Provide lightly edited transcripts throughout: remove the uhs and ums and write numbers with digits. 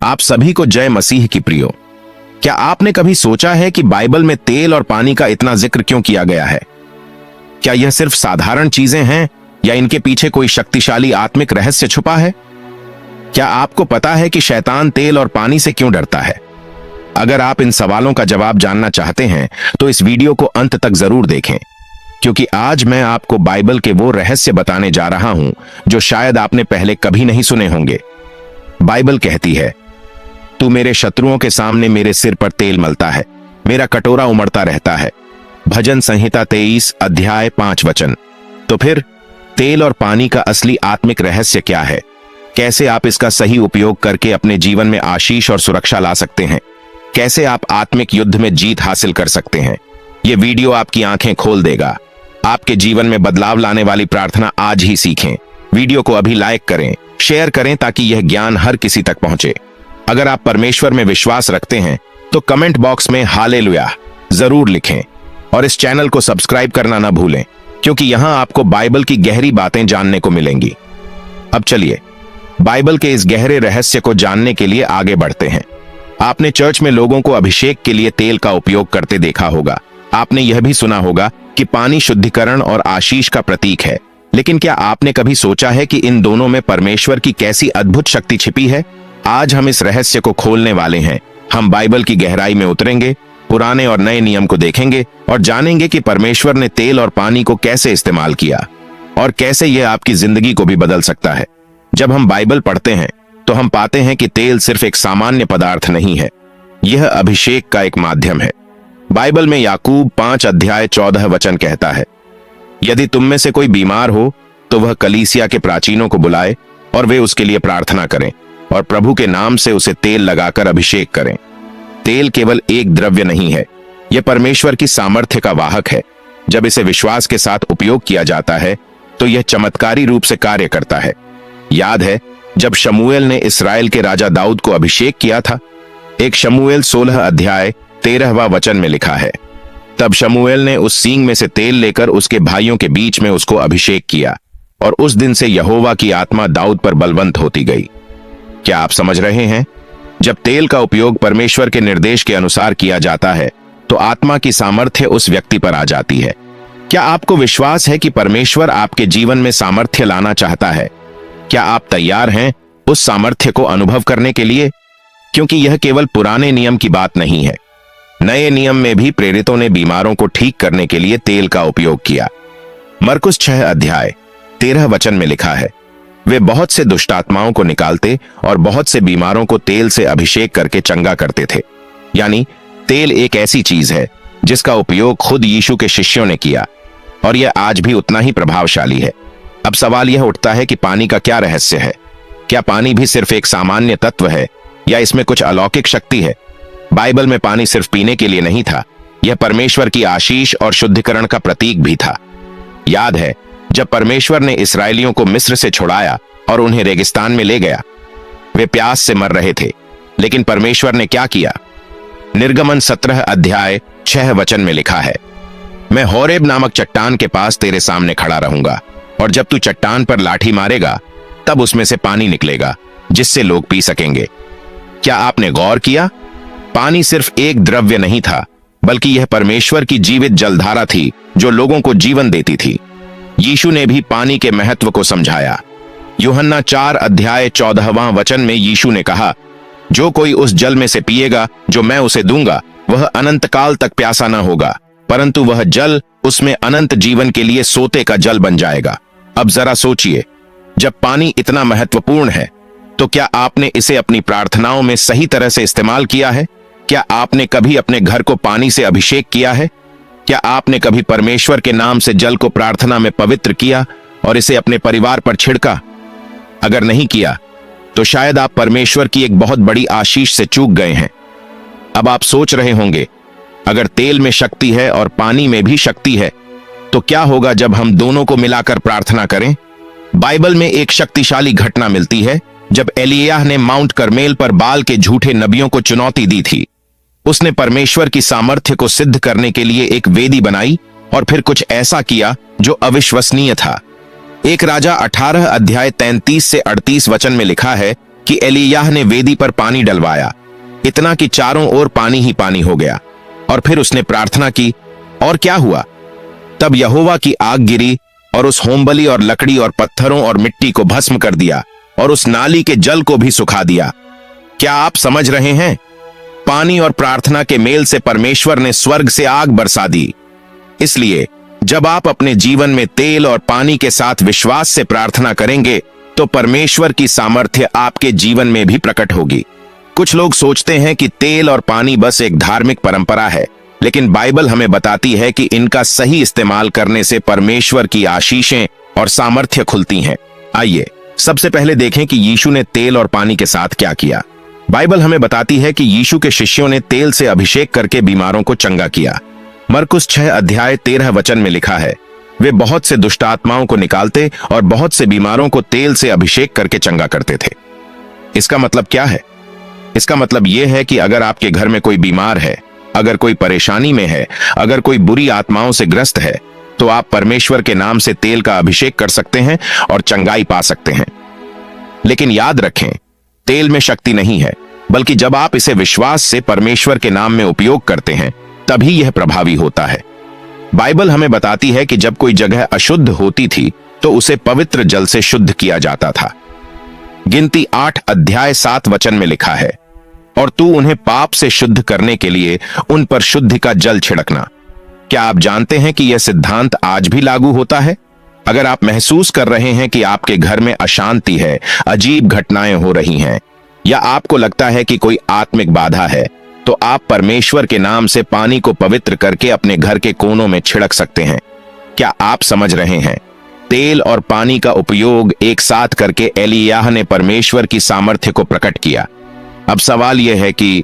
आप सभी को जय मसीह की प्रियो। क्या आपने कभी सोचा है कि बाइबल में तेल और पानी का इतना जिक्र क्यों किया गया है? क्या यह सिर्फ साधारण चीजें हैं या इनके पीछे कोई शक्तिशाली आत्मिक रहस्य छुपा है? क्या आपको पता है कि शैतान तेल और पानी से क्यों डरता है? अगर आप इन सवालों का जवाब जानना चाहते हैं तो इस वीडियो को अंत तक जरूर देखें, क्योंकि आज मैं आपको बाइबल के वो रहस्य बताने जा रहा हूं जो शायद आपने पहले कभी नहीं सुने होंगे। बाइबल कहती है, तू मेरे शत्रुओं के सामने मेरे सिर पर तेल मलता है, मेरा कटोरा उमड़ता रहता है। भजन संहिता 23 अध्याय 5 वचन। तो फिर तेल और पानी का असली आत्मिक रहस्य क्या है? कैसे आप इसका सही उपयोग करके अपने जीवन में आशीष और सुरक्षा ला सकते हैं? कैसे आप आत्मिक युद्ध में जीत हासिल कर सकते हैं? यह वीडियो आपकी आंखें खोल देगा। आपके जीवन में बदलाव लाने वाली प्रार्थना आज ही सीखें। वीडियो को अभी लाइक करें, शेयर करें ताकि यह ज्ञान हर किसी तक पहुंचे। अगर आप परमेश्वर में विश्वास रखते हैं तो कमेंट बॉक्स में हालेलुया जरूर लिखें और इस चैनल को सब्सक्राइब करना ना भूलें, क्योंकि यहां आपको बाइबल की गहरी बातें जानने को मिलेंगी। अब चलिए बाइबल के इस गहरे रहस्य को जानने के लिए आगे बढ़ते हैं। आपने चर्च में लोगों को अभिषेक के लिए तेल का उपयोग करते देखा होगा। आपने यह भी सुना होगा कि पानी शुद्धिकरण और आशीष का प्रतीक है। लेकिन क्या आपने कभी सोचा है कि इन दोनों में परमेश्वर की कैसी अद्भुत शक्ति छिपी है? आज हम इस रहस्य को खोलने वाले हैं। हम बाइबल की गहराई में उतरेंगे, पुराने और नए नियम को देखेंगे और जानेंगे कि परमेश्वर ने तेल और पानी को कैसे इस्तेमाल किया और कैसे यह आपकी जिंदगी को भी बदल सकता है। जब हम बाइबल पढ़ते हैं तो हम पाते हैं कि तेल सिर्फ एक सामान्य पदार्थ नहीं है, यह अभिषेक का एक माध्यम है। बाइबल में याकूब 5 अध्याय 14 वचन कहता है, यदि तुम में से कोई बीमार हो तो वह कलीसिया के प्राचीनों को बुलाए और वे उसके लिए प्रार्थना करें और प्रभु के नाम से उसे तेल लगाकर अभिषेक करें। तेल केवल एक द्रव्य नहीं है, यह परमेश्वर की सामर्थ्य का वाहक है। जब इसे विश्वास के साथ उपयोग किया जाता है तो यह चमत्कारी रूप से कार्य करता है। याद है जब शमूएल ने इस्राएल के राजा दाऊद को अभिषेक किया था? एक शमूएल 16 अध्याय 13वां वचन में लिखा है, तब शमूएल ने उस सींग में से तेल लेकर उसके भाइयों के बीच में उसको अभिषेक किया और उस दिन से यहोवा की आत्मा दाऊद पर बलवंत होती गई। क्या आप समझ रहे हैं? जब तेल का उपयोग परमेश्वर के निर्देश के अनुसार किया जाता है तो आत्मा की सामर्थ्य उस व्यक्ति पर आ जाती है। क्या आपको विश्वास है कि परमेश्वर आपके जीवन में सामर्थ्य लाना चाहता है? क्या आप तैयार हैं उस सामर्थ्य को अनुभव करने के लिए? क्योंकि यह केवल पुराने नियम की बात नहीं है। नए नियम में भी प्रेरितों ने बीमारों को ठीक करने के लिए तेल का उपयोग किया। मरकुस 6 अध्याय 13 वचन में लिखा है, वे बहुत से दुष्टात्माओं को निकालते और बहुत से बीमारों को तेल से अभिषेक करके चंगा करते थे। यानी तेल एक ऐसी चीज है जिसका उपयोग खुद यीशु के शिष्यों ने किया और यह आज भी उतना ही प्रभावशाली है। अब सवाल यह उठता है कि पानी का क्या रहस्य है? क्या पानी भी सिर्फ एक सामान्य तत्व है या इसमें कुछ अलौकिक शक्ति है? बाइबल में पानी सिर्फ पीने के लिए नहीं था, यह परमेश्वर की आशीष और शुद्धिकरण का प्रतीक भी था। याद है जब परमेश्वर ने इस्राएलियों को मिस्र से छुड़ाया और उन्हें रेगिस्तान में ले गया, वे प्यास से मर रहे थे, लेकिन परमेश्वर ने क्या किया? निर्गमन 17 अध्याय 6 वचन में लिखा है, मैं होरेब नामक चट्टान के पास तेरे सामने खड़ा रहूंगा और जब तू चट्टान पर लाठी मारेगा तब उसमें से पानी निकलेगा जिससे लोग पी सकेंगे। क्या आपने गौर किया? पानी सिर्फ एक द्रव्य नहीं था, बल्कि यह परमेश्वर की जीवित जलधारा थी जो लोगों को जीवन देती थी। यीशु ने भी पानी के महत्व को समझाया। यूहन्ना 4 अध्याय 14वां वचन में यीशु ने कहा, जो कोई उस जल में से पिएगा जो मैं उसे दूंगा, वह अनंत काल तक प्यासा न होगा, परंतु वह जल उसमें अनंत जीवन के लिए सोते का जल बन जाएगा। अब जरा सोचिए, जब पानी इतना महत्वपूर्ण है तो क्या आपने इसे अपनी प्रार्थनाओं में सही तरह से इस्तेमाल किया है? क्या आपने कभी अपने घर को पानी से अभिषेक किया है? क्या आपने कभी परमेश्वर के नाम से जल को प्रार्थना में पवित्र किया और इसे अपने परिवार पर छिड़का? अगर नहीं किया तो शायद आप परमेश्वर की एक बहुत बड़ी आशीष से चूक गए हैं। अब आप सोच रहे होंगे, अगर तेल में शक्ति है और पानी में भी शक्ति है तो क्या होगा जब हम दोनों को मिलाकर प्रार्थना करें? बाइबल में एक शक्तिशाली घटना मिलती है जब एलियाह ने माउंट करमेल पर बाल के झूठे नबियों को चुनौती दी थी। उसने परमेश्वर की सामर्थ्य को सिद्ध करने के लिए एक वेदी बनाई और फिर कुछ ऐसा किया जो अविश्वसनीय था। एक राजा 18 अध्याय 33 से 38 वचन में लिखा है, कि एलियाह ने वेदी पर पानी डलवाया, इतना कि चारों ओर पानी ही पानी हो गया। और फिर उसने प्रार्थना की, और क्या हुआ? तब यहोवा की आग गिरी और उस होमबलि और लकड़ी और पत्थरों और मिट्टी को भस्म कर दिया और उस नाली के जल को भी सुखा दिया। क्या आप समझ रहे हैं? पानी और प्रार्थना के मेल से परमेश्वर ने स्वर्ग से आग बरसा दी। इसलिए जब आप अपने जीवन में तेल और पानी के साथ विश्वास से प्रार्थना करेंगे तो परमेश्वर की सामर्थ्य आपके जीवन में भी प्रकट होगी। कुछ लोग सोचते हैं कि तेल और पानी बस एक धार्मिक परंपरा है, लेकिन बाइबल हमें बताती है कि इनका सही इस्तेमाल करने से परमेश्वर की आशीषें और सामर्थ्य खुलती हैं। आइए सबसे पहले देखें कि यीशु ने तेल और पानी के साथ क्या किया। बाइबल हमें बताती है कि यीशु के शिष्यों ने तेल से अभिषेक करके बीमारों को चंगा किया। मरकुस 6 अध्याय 13 वचन में लिखा है, वे बहुत से दुष्ट आत्माओं को निकालते और बहुत से बीमारों को तेल से अभिषेक करके चंगा करते थे। इसका मतलब क्या है? इसका मतलब यह है कि अगर आपके घर में कोई बीमार है, अगर कोई परेशानी में है, अगर कोई बुरी आत्माओं से ग्रस्त है, तो आप परमेश्वर के नाम से तेल का अभिषेक कर सकते हैं और चंगाई पा सकते हैं। लेकिन याद रखें, तेल में शक्ति नहीं है, बल्कि जब आप इसे विश्वास से परमेश्वर के नाम में उपयोग करते हैं तभी यह प्रभावी होता है। बाइबल हमें बताती है कि जब कोई जगह अशुद्ध होती थी तो उसे पवित्र जल से शुद्ध किया जाता था। गिनती 8 अध्याय 7 वचन में लिखा है, और तू उन्हें पाप से शुद्ध करने के लिए उन पर शुद्धि का जल छिड़कना। क्या आप जानते हैं कि यह सिद्धांत आज भी लागू होता है? अगर आप महसूस कर रहे हैं कि आपके घर में अशांति है, अजीब घटनाएं हो रही हैं, या आपको लगता है कि कोई आत्मिक बाधा है, तो आप परमेश्वर के नाम से पानी को पवित्र करके अपने घर के कोनों में छिड़क सकते हैं। क्या आप समझ रहे हैं? तेल और पानी का उपयोग एक साथ करके एलियाह ने परमेश्वर की सामर्थ्य को प्रकट किया। अब सवाल यह है कि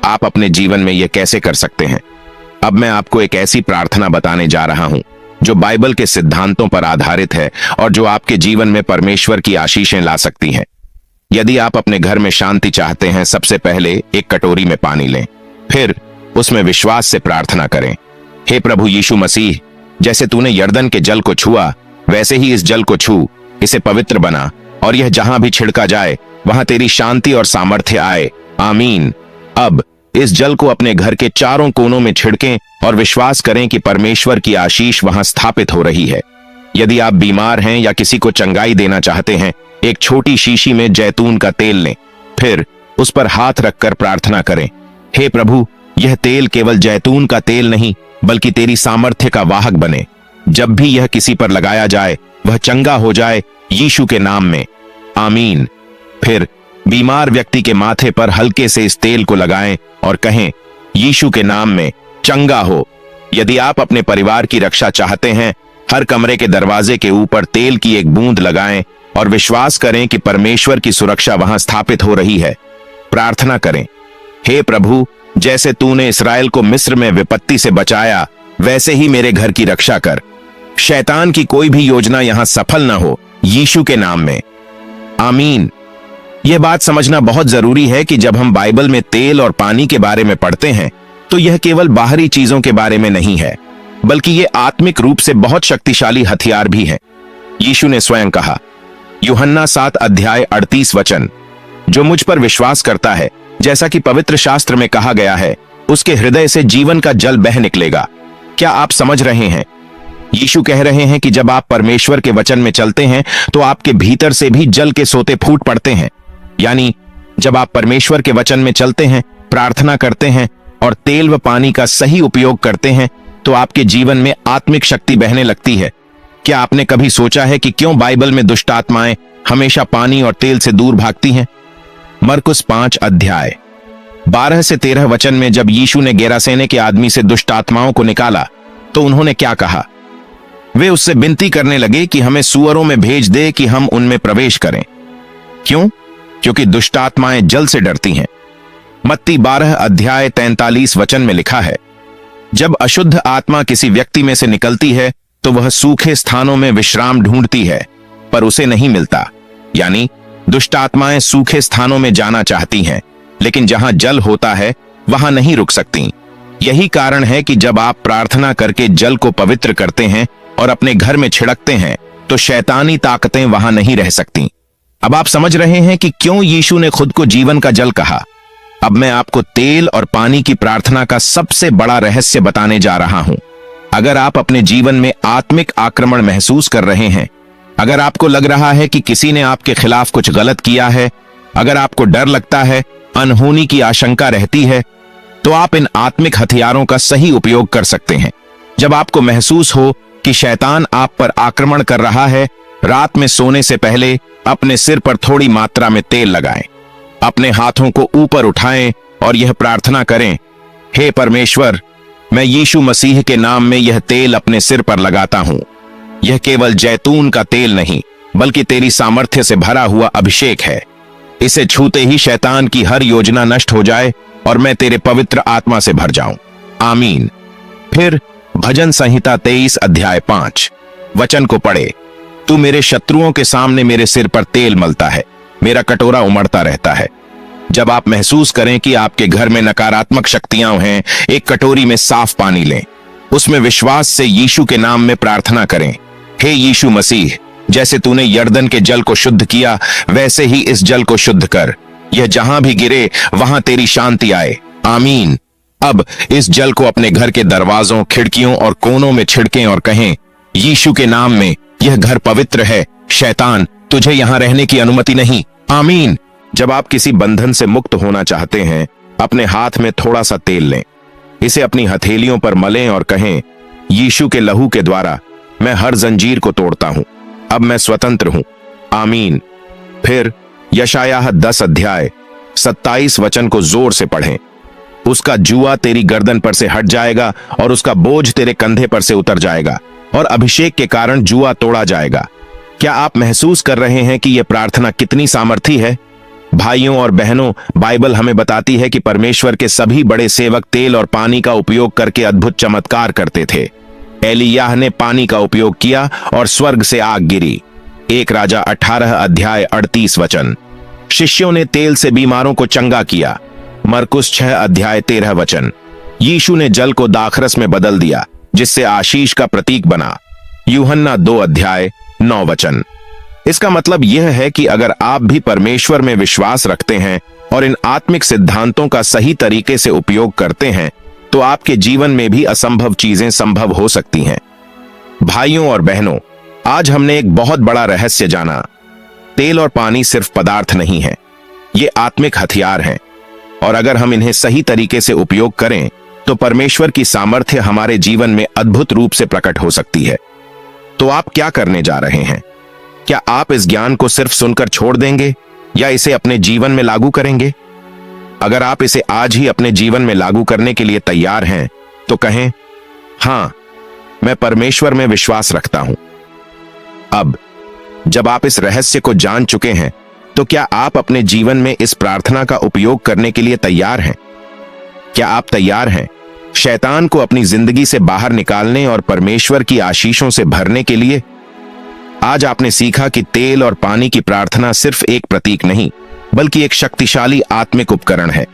आप अपने जीवन में यह कैसे कर सकते हैं। अब मैं आपको एक ऐसी प्रार्थना बताने जा रहा हूं जो बाइबल के सिद्धांतों पर आधारित है और जो आपके जीवन में परमेश्वर की आशीषें ला सकती हैं। यदि आप अपने घर में शांति चाहते हैं, सबसे पहले एक कटोरी में पानी लें, फिर उसमें विश्वास से प्रार्थना करें, हे प्रभु यीशु मसीह, जैसे तूने यरदन के जल को छुआ वैसे ही इस जल को छू, इसे पवित्र बना, और यह जहां भी छिड़का जाए वहां तेरी शांति और सामर्थ्य आए। आमीन। अब इस जल को अपने घर के चारों कोनों में छिड़कें और विश्वास करें कि परमेश्वर की आशीष वहां स्थापित हो रही है। यदि आप बीमार हैं या किसी को चंगाई देना चाहते हैं, एक छोटी शीशी में जैतून का तेल लें, फिर उस पर हाथ रखकर प्रार्थना करें, हे प्रभु, यह तेल केवल जैतून का तेल नहीं बल्कि तेरी सामर्थ्य का वाहक बने। जब भी यह किसी पर लगाया जाए वह चंगा हो जाए, यीशु के नाम में। आमीन। फिर बीमार व्यक्ति के माथे पर हल्के से इस तेल को लगाएं और कहें, यीशु के नाम में चंगा हो। यदि आप अपने परिवार की रक्षा चाहते हैं, हर कमरे के दरवाजे के ऊपर तेल की एक बूंद लगाएं और विश्वास करें कि परमेश्वर की सुरक्षा वहां स्थापित हो रही है। प्रार्थना करें, हे प्रभु, जैसे तूने इस्राएल को मिस्र में विपत्ति से बचाया, वैसे ही मेरे घर की रक्षा कर। शैतान की कोई भी योजना यहां सफल ना हो, यीशु के नाम में। आमीन। यह बात समझना बहुत जरूरी है कि जब हम बाइबल में तेल और पानी के बारे में पढ़ते हैं तो यह केवल बाहरी चीजों के बारे में नहीं है, बल्कि यह आत्मिक रूप से बहुत शक्तिशाली हथियार भी है। यीशु ने स्वयं कहा, यूहन्ना 7 अध्याय 38 वचन, जो मुझ पर विश्वास करता है, जैसा कि पवित्र शास्त्र में कहा गया है, उसके हृदय से जीवन का जल बह निकलेगा। क्या आप समझ रहे हैं? यीशु कह रहे हैं कि जब आप परमेश्वर के वचन में चलते हैं तो आपके भीतर से भी जल के सोते फूट पड़ते हैं। यानी जब आप परमेश्वर के वचन में चलते हैं, प्रार्थना करते हैं और तेल व पानी का सही उपयोग करते हैं, तो आपके जीवन में आत्मिक शक्ति बहने लगती है। क्या आपने कभी सोचा है कि क्यों बाइबल में दुष्ट आत्माएं हमेशा पानी और तेल से दूर भागती हैं? मरकुस 5 अध्याय 12 से 13 वचन में जब यीशु ने गेरासेने के आदमी से दुष्ट आत्माओं को निकाला तो उन्होंने क्या कहा? वे उससे विनती करने लगे कि हमें सूअरों में भेज दे कि हम उनमें प्रवेश करें। क्यों? क्योंकि दुष्ट आत्माएं जल से डरती हैं। मत्ती 12 अध्याय 43 वचन में लिखा है, जब अशुद्ध आत्मा किसी व्यक्ति में से निकलती है तो वह सूखे स्थानों में विश्राम ढूंढती है, पर उसे नहीं मिलता। यानी दुष्ट आत्माएं सूखे स्थानों में जाना चाहती हैं, लेकिन जहां जल होता है वहां नहीं रुक सकती। यही कारण है कि जब आप प्रार्थना करके जल को पवित्र करते हैं और अपने घर में छिड़कते हैं, तो शैतानी ताकतें वहां नहीं रह सकती। अब आप समझ रहे हैं कि क्यों यीशु ने खुद को जीवन का जल कहा। अब मैं आपको तेल और पानी की प्रार्थना का सबसे बड़ा रहस्य बताने जा रहा हूं। अगर आप अपने जीवन में आत्मिक आक्रमण महसूस कर रहे हैं, अगर आपको लग रहा है कि किसी ने आपके खिलाफ कुछ गलत किया है, अगर आपको डर लगता है, अनहोनी की आशंका रहती है, तो आप इन आत्मिक हथियारों का सही उपयोग कर सकते हैं। जब आपको महसूस हो कि शैतान आप पर आक्रमण कर रहा है, रात में सोने से पहले अपने सिर पर थोड़ी मात्रा में तेल लगाएं, अपने हाथों को ऊपर उठाएं और यह प्रार्थना करें, हे परमेश्वर, मैं यीशु मसीह के नाम में यह तेल अपने सिर पर लगाता हूं। यह केवल जैतून का तेल नहीं, बल्कि तेरी सामर्थ्य से भरा हुआ अभिषेक है। इसे छूते ही शैतान की हर योजना नष्ट हो जाए और मैं तेरे पवित्र आत्मा से भर जाऊं। आमीन। फिर भजन संहिता 23 अध्याय 5 वचन को पढ़े, तू मेरे शत्रुओं के सामने मेरे सिर पर तेल मलता है, मेरा कटोरा उमड़ता रहता है। जब आप महसूस करें कि आपके घर में नकारात्मक शक्तियां हैं, एक कटोरी में साफ पानी लें, उसमें विश्वास से यीशु के नाम में प्रार्थना करें, हे यीशु मसीह, जैसे तूने यर्दन के जल को शुद्ध किया, वैसे ही इस जल को शुद्ध कर। यह जहां भी गिरे वहां तेरी शांति आए। आमीन। अब इस जल को अपने घर के दरवाजों, खिड़कियों और कोनों में छिड़कें और कहें, यीशु के नाम में यह घर पवित्र है, शैतान तुझे यहां रहने की अनुमति नहीं। आमीन। जब आप किसी बंधन से मुक्त होना चाहते हैं, अपने हाथ में थोड़ा सा तेल लें, इसे अपनी हथेलियों पर मलें और कहें, यीशु के लहू के द्वारा मैं हर जंजीर को तोड़ता हूं, अब मैं स्वतंत्र हूं। आमीन। फिर यशायाह 10 अध्याय 27 वचन को जोर से पढ़ें, उसका जुआ तेरी गर्दन पर से हट जाएगा और उसका बोझ तेरे कंधे पर से उतर जाएगा और अभिषेक के कारण जुआ तोड़ा जाएगा। क्या आप महसूस कर रहे हैं कि यह प्रार्थना कितनी सामर्थी है? भाइयों और बहनों, बाइबल हमें बताती है कि परमेश्वर के सभी बड़े सेवक तेल और पानी का उपयोग करके अद्भुत चमत्कार करते थे। एलियाह ने पानी का उपयोग किया और स्वर्ग से आग गिरी। 1 राजा 18 अध्याय 38 वचन। शिष्यों ने तेल से बीमारों को चंगा किया। मरकुस 6 अध्याय 13 वचन। यीशु ने जल को दाखरस में बदल दिया, जिससे आशीष का प्रतीक बना। यूहन्ना 2 अध्याय 9 वचन। इसका मतलब यह है कि अगर आप भी परमेश्वर में विश्वास रखते हैं और इन आत्मिक सिद्धांतों का सही तरीके से उपयोग करते हैं, तो आपके जीवन में भी असंभव चीजें संभव हो सकती हैं। भाइयों और बहनों, आज हमने एक बहुत बड़ा रहस्य जाना। तेल और पानी सिर्फ पदार्थ नहीं है, ये आत्मिक हथियार हैं, और अगर हम इन्हें सही तरीके से उपयोग करें तो परमेश्वर की सामर्थ्य हमारे जीवन में अद्भुत रूप से प्रकट हो सकती है। तो आप क्या करने जा रहे हैं? क्या आप इस ज्ञान को सिर्फ सुनकर छोड़ देंगे या इसे अपने जीवन में लागू करेंगे? अगर आप इसे आज ही अपने जीवन में लागू करने के लिए तैयार हैं, तो कहें, हां, मैं परमेश्वर में विश्वास रखता हूं। अब जब आप इस रहस्य को जान चुके हैं, तो क्या आप अपने जीवन में इस प्रार्थना का उपयोग करने के लिए तैयार हैं? क्या आप तैयार हैं शैतान को अपनी जिंदगी से बाहर निकालने और परमेश्वर की आशीषों से भरने के लिए? आज आपने सीखा कि तेल और पानी की प्रार्थना सिर्फ एक प्रतीक नहीं, बल्कि एक शक्तिशाली आत्मिक उपकरण है।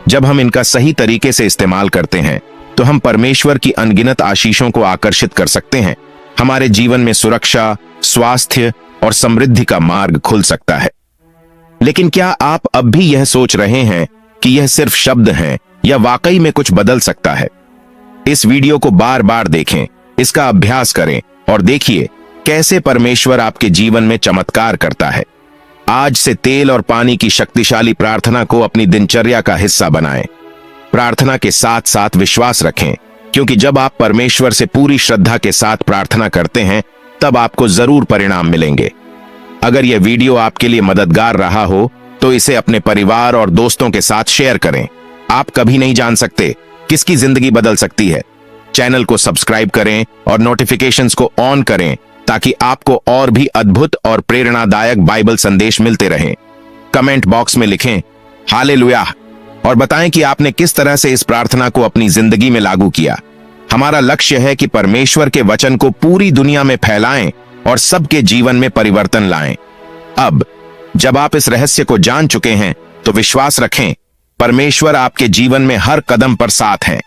जब हम इनका सही तरीके से इस्तेमाल करते हैं, तो हम परमेश्वर की अनगिनत आशीषों को आकर्षित कर सकते हैं। हमारे जीवन में सुरक्षा, स्वास्थ्य और समृद्धि का मार्ग खुल सकता है। लेकिन क्या आप अब भी यह सोच रहे हैं कि यह सिर्फ शब्द हैं या वाकई में कुछ बदल सकता है? इस वीडियो को बार बार देखें, इसका अभ्यास करें और देखिए कैसे परमेश्वर आपके जीवन में चमत्कार करता है। आज से तेल और पानी की शक्तिशाली प्रार्थना को अपनी दिनचर्या का हिस्सा बनाएं। प्रार्थना के साथ साथ विश्वास रखें, क्योंकि जब आप परमेश्वर से पूरी श्रद्धा के साथ प्रार्थना करते हैं, तब आपको जरूर परिणाम मिलेंगे। अगर यह वीडियो आपके लिए मददगार रहा हो, तो इसे अपने परिवार और दोस्तों के साथ शेयर करें। आप कभी नहीं जान सकते किसकी जिंदगी बदल सकती है। चैनल को सब्सक्राइब करें और नोटिफिकेशंस को ऑन करें, ताकि आपको और भी अद्भुत और प्रेरणादायक बाइबल संदेश मिलते रहें। कमेंट बॉक्स में लिखें हालेलुया और बताएं कि आपने किस तरह से इस प्रार्थना को अपनी जिंदगी में लागू किया। हमारा लक्ष्य है कि परमेश्वर के वचन को पूरी दुनिया में फैलाएं और सबके जीवन में परिवर्तन लाएं। अब जब आप इस रहस्य को जान चुके हैं, तो विश्वास रखें, परमेश्वर आपके जीवन में हर कदम पर साथ हैं।